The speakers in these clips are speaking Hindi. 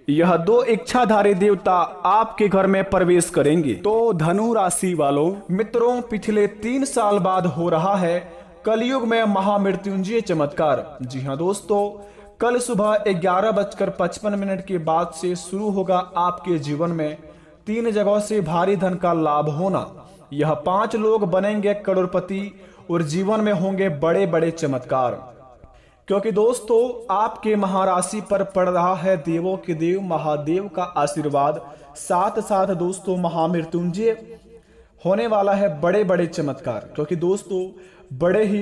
यह दो इच्छाधारी देवता आपके घर में प्रवेश करेंगे। तो धनु राशि वालों मित्रों, पिछले 3 साल बाद हो रहा है कलयुग में महामृत्युंजय चमत्कार। जी हाँ दोस्तों, कल सुबह 11:55 के बाद से शुरू होगा आपके जीवन में 3 जगहों से भारी धन का लाभ होना। यह 5 लोग बनेंगे करोड़पति और जीवन में होंगे बड़े बड़े चमत्कार। क्योंकि दोस्तों आपके महाराशि पर पड़ रहा है देवों के देव महादेव का आशीर्वाद, साथ साथ दोस्तों महामृत्युंजय होने वाला है बड़े बड़े चमत्कार। क्योंकि दोस्तों बड़े ही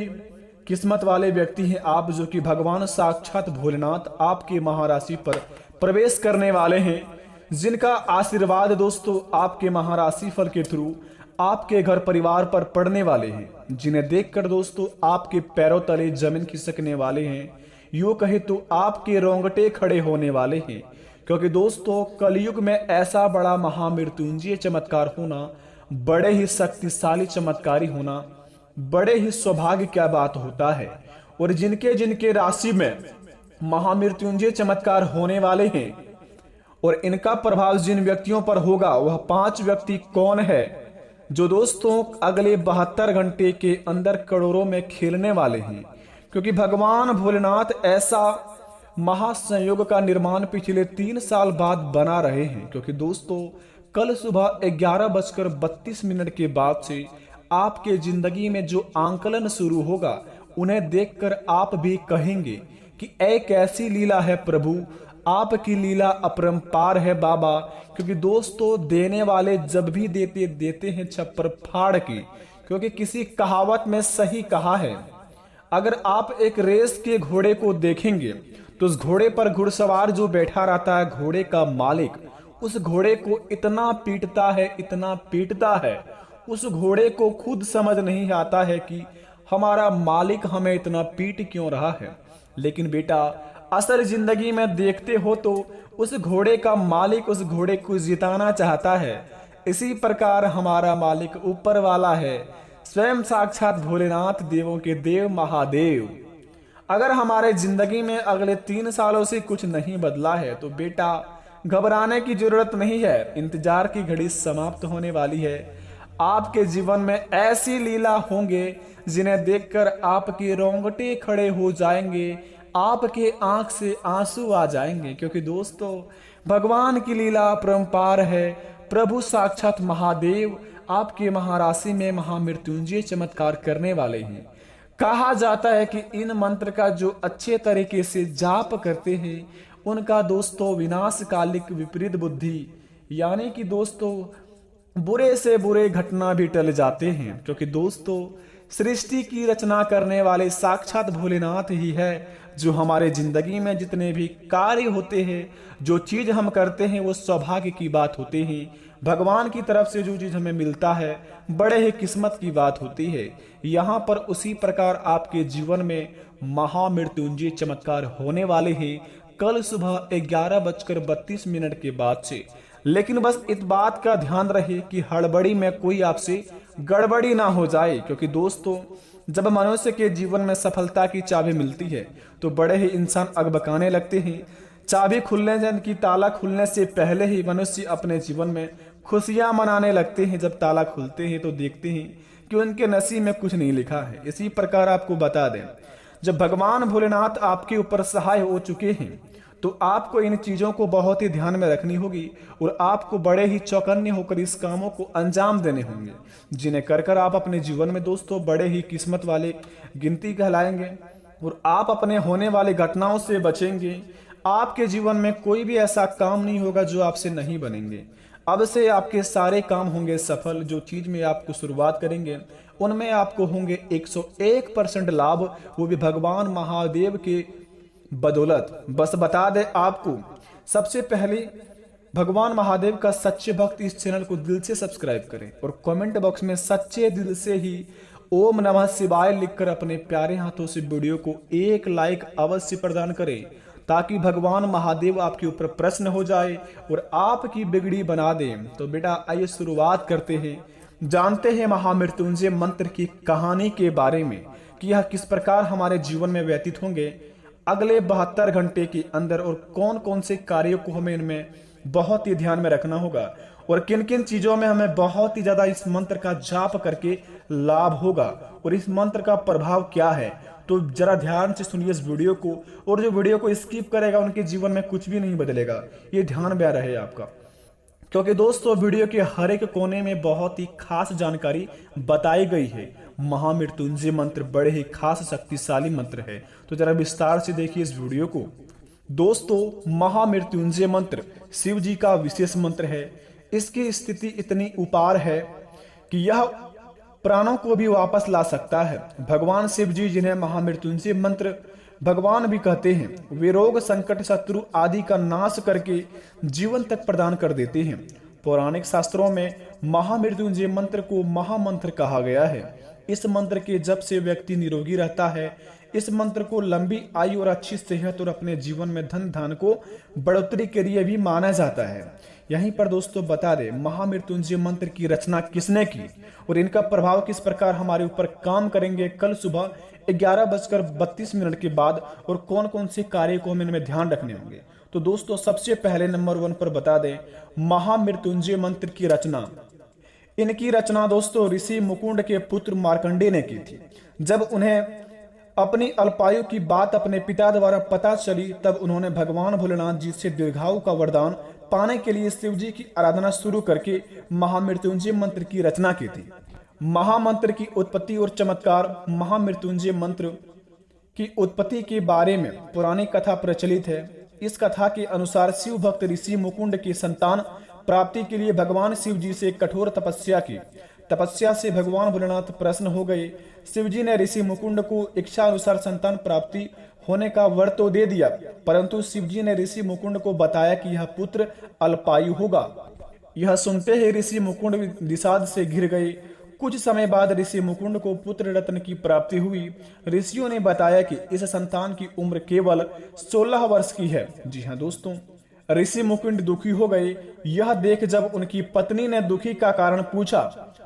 किस्मत वाले व्यक्ति हैं आप, जो कि भगवान साक्षात भोलेनाथ आपके महाराशि पर प्रवेश करने वाले हैं, जिनका आशीर्वाद दोस्तों आपके महाराशि फल के थ्रू आपके घर परिवार पर पड़ने वाले हैं, जिन्हें देखकर दोस्तों आपके पैरों तले जमीन खिसकने वाले हैं। यूं कहे तो आपके रोंगटे खड़े होने वाले हैं। क्योंकि दोस्तों कलयुग में ऐसा बड़ा महामृत्युंजय चमत्कार होना, बड़े ही शक्तिशाली चमत्कारी होना, बड़े ही सौभाग्य क्या बात होता है। और जिनके जिनके राशि में महामृत्युंजय चमत्कार होने वाले हैं और इनका प्रभाव जिन व्यक्तियों पर होगा, वह 5 व्यक्ति कौन है जो दोस्तों अगले 72 घंटे के अंदर करोड़ों में खेलने वाले हैं। क्योंकि भगवान भोलेनाथ ऐसा महासंयोग का निर्माण पिछले 3 साल बाद बना रहे हैं। क्योंकि दोस्तों कल सुबह 11:32 के बाद से आपके जिंदगी में जो आंकलन शुरू होगा, उन्हें देखकर आप भी कहेंगे कि ऐ कैसी लीला है प्रभु, आपकी लीला अपरंपार है बाबा। क्योंकि दोस्तों देने वाले जब भी देते हैं छप्पर फाड़ के। क्योंकि किसी कहावत में सही कहा है, अगर आप एक रेस के घोड़े को देखेंगे तो उस घोड़े पर घुड़सवार जो बैठा रहता है, घोड़े का मालिक, उस घोड़े को इतना पीटता है, उस घोड़े को खुद समझ नहीं आता है कि हमारा मालिक हमें इतना पीट क्यों रहा है। लेकिन बेटा असल जिंदगी में देखते हो तो उस घोड़े का मालिक उस घोड़े को जिताना चाहता है। इसी प्रकार हमारा मालिक ऊपर वाला है, स्वयं साक्षात भोलेनाथ देवों के देव महादेव। अगर हमारे जिंदगी में अगले 3 सालों से कुछ नहीं बदला है तो बेटा घबराने की जरूरत नहीं है, इंतजार की घड़ी समाप्त होने वाली है। आपके जीवन में ऐसी लीला होंगे जिन्हें देखकर आपके रोंगटे खड़े हो जाएंगे, आपके आंख से आंसू आ जाएंगे। क्योंकि दोस्तों भगवान की लीला अपरंपार है। प्रभु साक्षात महादेव आपके महाराशि में महामृत्युंजय चमत्कार करने वाले हैं। कहा जाता है कि इन मंत्र का जो अच्छे तरीके से जाप करते हैं, उनका दोस्तों विनाशकालिक विपरीत बुद्धि यानी कि दोस्तों बुरे से बुरे घटना भी टल जाते हैं। क्योंकि दोस्तों सृष्टि की रचना करने वाले साक्षात भोलेनाथ ही है, जो हमारे जिंदगी में जितने भी कार्य होते हैं, जो चीज हम करते हैं, वो सौभाग्य की बात होती है। भगवान की तरफ से जो चीज हमें मिलता है, बड़े ही किस्मत की बात होती है। यहाँ पर उसी प्रकार आपके जीवन में महामृत्युंजय चमत्कार होने वाले हैं कल सुबह 11:32 के बाद से। लेकिन बस इस बात का ध्यान रहे कि हड़बड़ी में कोई आपसे गड़बड़ी ना हो जाए। क्योंकि दोस्तों जब मनुष्य के जीवन में सफलता की चाबी मिलती है तो बड़े ही इंसान अगबकाने लगते हैं। चाबी खुलने की ताला खुलने से पहले ही मनुष्य अपने जीवन में खुशियां मनाने लगते हैं। जब ताला खुलते हैं तो देखते हैं कि उनके नसीब में कुछ नहीं लिखा है। इसी प्रकार आपको बता दें, जब भगवान भोलेनाथ आपके ऊपर सहाय हो चुके हैं तो आपको इन चीजों को बहुत ही ध्यान में रखनी होगी और आपको बड़े ही चौकन्ने होकर इस कामों को अंजाम देने होंगे, जिन्हें कर कर आप अपने जीवन में दोस्तों बड़े ही किस्मत वाले गिनती कहलाएंगे और आप अपने होने वाली घटनाओं से बचेंगे। आपके जीवन में कोई भी ऐसा काम नहीं होगा जो आपसे नहीं बनेंगे। अब से आपके सारे काम होंगे सफल। जो चीज में आपको शुरुआत करेंगे उनमें आपको होंगे 101% लाभ, वो भी भगवान महादेव के बदौलत। बस बता दे आपको, सबसे पहले भगवान महादेव का सच्चे भक्त इस चैनल को दिल से सब्सक्राइब करें और कमेंट बॉक्स में सच्चे दिल से ही ओम नमः शिवाय लिखकर अपने प्यारे हाथों से वीडियो को एक लाइक अवश्य प्रदान करें, ताकि भगवान महादेव आपके ऊपर प्रसन्न हो जाए और आपकी बिगड़ी बना दे। तो बेटा आइए शुरुआत करते हैं, जानते हैं महामृत्युंजय मंत्र की कहानी के बारे में कि यह किस प्रकार हमारे जीवन में व्यतीत होंगे। अगले 72 घंटे के अंदर और कौन कौन से कार्यों को हमें इनमें बहुत ही ध्यान में रखना होगा और किन किन चीजों में हमें बहुत ही ज्यादा इस मंत्र का जाप करके लाभ होगा और इस मंत्र का प्रभाव क्या है। तो जरा ध्यान से सुनिए इस वीडियो को, और जो वीडियो को स्किप करेगा उनके जीवन में कुछ भी नहीं बदलेगा, ये ध्यान में रहे आपका। क्योंकि दोस्तों वीडियो के हर एक कोने में बहुत ही खास जानकारी बताई गई है। महामृत्युंजय मंत्र बड़े ही खास शक्तिशाली मंत्र है, तो जरा विस्तार से देखिए इस वीडियो को। दोस्तों महामृत्युंजय मंत्र शिव जी का विशेष मंत्र है। इसकी स्थिति इतनी उपार है कि यह प्राणों को भी वापस ला सकता है। भगवान शिव जी, जिन्हें महामृत्युंजय मंत्र भगवान भी कहते हैं, वे रोग संकट शत्रु आदि का नाश करके जीवन तक प्रदान कर देते हैं। पौराणिक शास्त्रों में महामृत्युंजय मंत्र को महामंत्र कहा गया है। इस मंत्र के जप से व्यक्ति निरोगी रहता है। इस मंत्र को लंबी आयु और अच्छी सेहत और अपने जीवन में धन धान को बढ़ोतरी के लिए भी माना जाता है। यहीं पर दोस्तों बता दें, महामृत्युंजय मंत्र की रचना किसने की और इनका प्रभाव किस प्रकार हमारे ऊपर काम करेंगे कल सुबह 11:32 के बाद, और कौन कौन से कार्य को हम इनमें ध्यान रखने होंगे। तो दोस्तों सबसे पहले नंबर 1 पर बता दें, महामृत्युंजय मंत्र की रचना। इनकी रचना दोस्तों ऋषि मुकुंड के पुत्र मार्कंडेय ने की थी। जब उन्हें अपनी अल्पायु की बात अपने पिता द्वारा पता चली, तब उन्होंने भगवान भोलेनाथ जी से दीर्घायु का वरदान पाने के लिए शिव जी की आराधना शुरू करके महामृत्युंजय मंत्र की रचना की थी। महामंत्र की उत्पत्ति और चमत्कार। महामृत्युंजय मंत्र की उत्पत्ति के बारे में पुरानी कथा प्रचलित है। इस कथा के अनुसार शिव भक्त ऋषि मुकुंड की संतान प्राप्ति के लिए भगवान शिव जी से कठोर तपस्या की। तपस्या से भगवान भोलेनाथ प्रसन्न हो गए। शिव जी ने ऋषि मुकुंड को इच्छा अनुसार संतान प्राप्ति होने का वर तो दे दिया, परंतु शिव जी ने ऋषि मुकुंड को बताया कि यह पुत्र अल्पायु होगा। यह सुनते ही ऋषि मुकुंड विषाद से घिर गए। कुछ समय बाद ऋषि मुकुंद को पुत्र रत्न की प्राप्ति हुई। ऋषियों ने बताया कि इस संतान की उम्र केवल 16 वर्ष की है। जी हाँ दोस्तों, ऋषि मुकुंद दुखी हो गए। यह देख जब उनकी पत्नी ने दुखी का कारण पूछा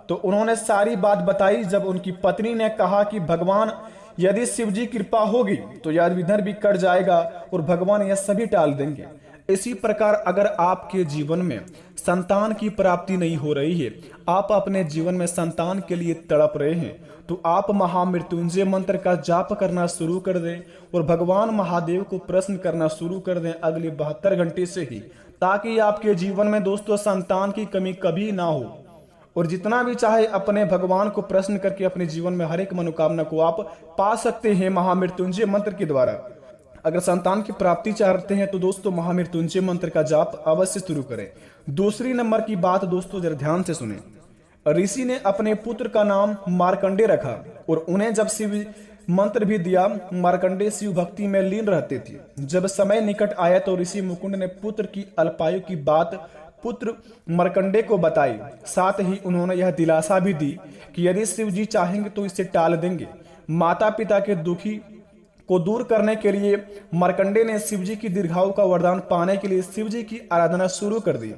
तो उन्होंने सारी बात बताई। जब उनकी पत्नी ने कहा कि भगवान, यदि शिव जी कृपा होगी तो यह विघ्न भी कट जाएगा और भगवान यह सभी टाल देंगे। इसी प्रकार अगर आपके जीवन में संतान की प्राप्ति नहीं हो रही है, आप अपने जीवन में संतान के लिए तड़प रहे हैं, तो आप महामृत्युंजय मंत्र का जाप करना शुरू कर दें और भगवान महादेव को प्रश्न करना शुरू कर दें अगले 72 घंटे से ही, ताकि आपके जीवन में दोस्तों संतान की कमी कभी ना हो। और जितना भी चाहे अपने भगवान को प्रश्न करके अपने जीवन में हर एक मनोकामना को आप पा सकते हैं महामृत्युंजय मंत्र के द्वारा। अगर संतान की प्राप्ति चाहते हैं तो दोस्तों महामृत्युंजय मंत्र का जाप अवश्य शुरू करें। दूसरी नंबर की बात दोस्तों जरा ध्यान से सुने। ऋषि ने अपने पुत्र का नाम मार्कंडेय रखा और उन्हें जब शिव मंत्र भी दिया। मार्कंडेय शिव भक्ति में लीन रहते थे। जब समय निकट आया तो ऋषि मुकुंद ने पुत्र की अल्पायु की बात पुत्र मार्कंडेय को बताई। साथ ही उन्होंने यह दिलासा भी दी कि यदि शिव जी चाहेंगे तो इसे टाल देंगे। माता पिता के दुखी को दूर करने के लिए मार्कंडेय ने शिव जी की दीर्घायु का वरदान पाने के लिए शिव जी की आराधना शुरू कर दी।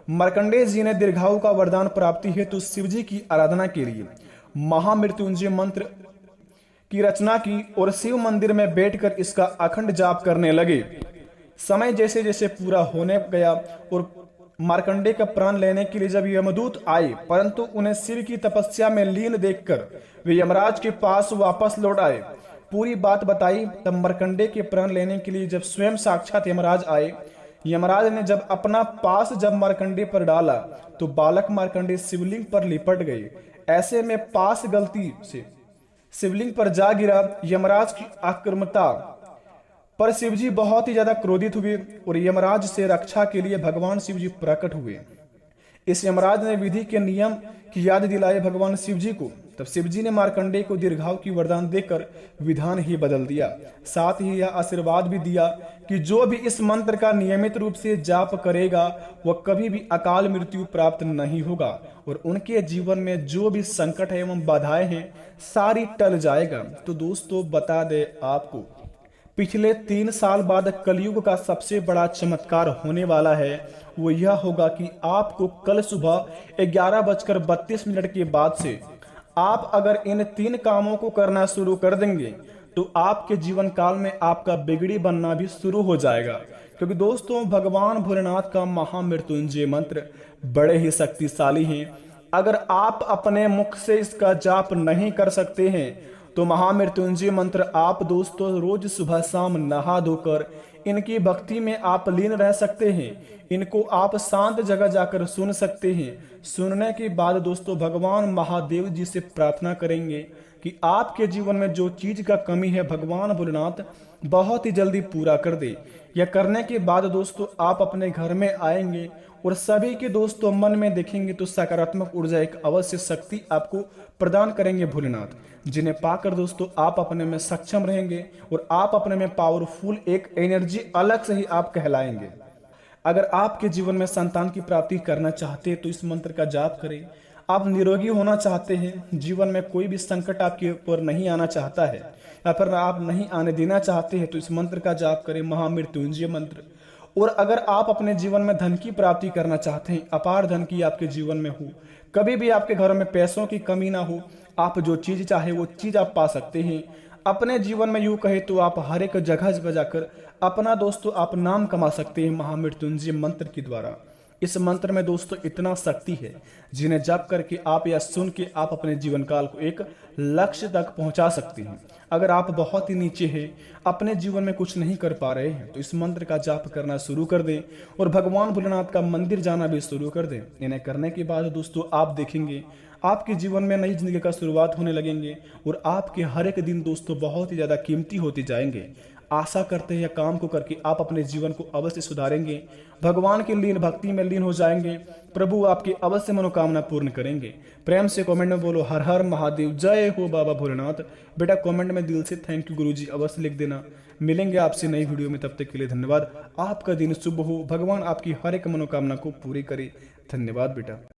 मार्कंडेय जी ने दीर्घायु का वरदान प्राप्ति हेतु शिव जी की आराधना के लिए महामृत्युंजय मंत्र की रचना की और शिव मंदिर में बैठकर इसका अखंड जाप करने लगे। समय जैसे जैसे पूरा होने गया और मार्कंडेय का प्राण लेने के लिए जब यमदूत आए, परंतु उन्हें शिव की तपस्या में लीन देखकर वे यमराज के पास वापस लौट आए। पूरी बात बताई। तब मार्कंडेय के प्राण लेने के लिए जब स्वयं साक्षात यमराज आए, यमराज ने जब अपना पास जब मार्कंडेय पर डाला तो बालक मार्कंडेय शिवलिंग पर लिपट गए। ऐसे में पास गलती से शिवलिंग पर जा गिरा। यमराज की आक्रामकता पर शिवजी बहुत ही ज्यादा क्रोधित हुए और यमराज से रक्षा के लिए भगवान शिवजी प्रकट हुए। इस यमराज ने विधि के नियम की याद दिलाई भगवान शिवजी को। तब शिवजी ने मार्कंडेय को दीर्घायु की वरदान देकर विधान ही बदल दिया। साथ ही यह आशीर्वाद भी दिया कि जो भी इस मंत्र का नियमित रूप से जाप करेगा वह कभी भी अकाल मृत्यु प्राप्त नहीं होगा और उनके जीवन में जो भी संकट है एवं बाधाएं हैं सारी टल जाएगा। तो दोस्तों बता दे आपको, पिछले 3 साल बाद कलयुग का सबसे बड़ा चमत्कार होने वाला है। वो यह होगा कि आपको कल सुबह 11:32 के बाद से आप अगर इन 3 कामों को करना शुरू कर देंगे तो आपके जीवन काल में आपका बिगड़ी बनना भी शुरू हो जाएगा। क्योंकि दोस्तों भगवान भोलेनाथ का महामृत्युंजय मंत्र बड़े ही शक्तिशाली हैं। अगर आप अपने मुख से इसका जाप नहीं कर सकते हैं तो महामृत्युंजय मंत्र आप दोस्तों रोज सुबह शाम नहा धोकर इनकी भक्ति में आप लीन रह सकते हैं। इनको आप शांत जगह जाकर सुन सकते हैं। सुनने के बाद दोस्तों भगवान महादेव जी से प्रार्थना करेंगे कि आपके जीवन में जो चीज का कमी है भगवान भोलेनाथ बहुत ही जल्दी पूरा कर दे। यह करने के बाद दोस्तों आप अपने घर में आएंगे और सभी के दोस्तों मन में देखेंगे तो सकारात्मक ऊर्जा एक अवश्य शक्ति आपको प्रदान करेंगे भोलेनाथ, जिन्हें पाकर दोस्तों आप अपने में सक्षम रहेंगे और आप अपने में पावरफुल एक एनर्जी अलग से ही आप कहलाएंगे। अगर आपके जीवन में संतान की प्राप्ति करना चाहते हैं तो इस मंत्र का जाप करें। आप निरोगी होना चाहते हैं, जीवन में कोई भी संकट आपके ऊपर नहीं आना चाहता है या फिर आप नहीं आने देना चाहते हैं तो इस मंत्र का जाप करें, महामृत्युंजय मंत्र। और अगर आप अपने जीवन में धन की प्राप्ति करना चाहते हैं, अपार धन की आपके जीवन में हो, कभी भी आपके घर में पैसों की कमी ना हो, आप जो चीज चाहे वो चीज आप पा सकते हैं अपने जीवन में। यूं कहे तो आप हर एक जगह पर जाकर अपना दोस्तों आप नाम कमा सकते हैं महामृत्युंजय मंत्र के द्वारा। इस मंत्र में दोस्तों इतना शक्ति है जिन्हें जप करके आप या सुन के आप अपने जीवन काल को एक लक्ष्य तक पहुंचा सकते हैं। अगर आप बहुत ही नीचे हैं, अपने जीवन में कुछ नहीं कर पा रहे हैं तो इस मंत्र का जाप करना शुरू कर दें और भगवान भोलेनाथ का मंदिर जाना भी शुरू कर दें। इन्हें करने के बाद दोस्तों आप देखेंगे आपके जीवन में नई जिंदगी का शुरुआत होने लगेंगे और आपके हर एक दिन दोस्तों बहुत ही ज्यादा कीमती होते जाएंगे। आशा करते हैं काम को करके आप अपने जीवन को अवश्य सुधारेंगे, भगवान की लीन भक्ति में लीन हो जाएंगे, प्रभु आपकी अवश्य मनोकामना पूर्ण करेंगे। प्रेम से कमेंट में बोलो हर हर महादेव, जय हो बाबा भोलेनाथ। बेटा कमेंट में दिल से थैंक यू गुरुजी अवश्य लिख देना। मिलेंगे आपसे नई वीडियो में, तब तक के लिए धन्यवाद। आपका दिन शुभ हो, भगवान आपकी हर एक मनोकामना को पूरी करे। धन्यवाद बेटा।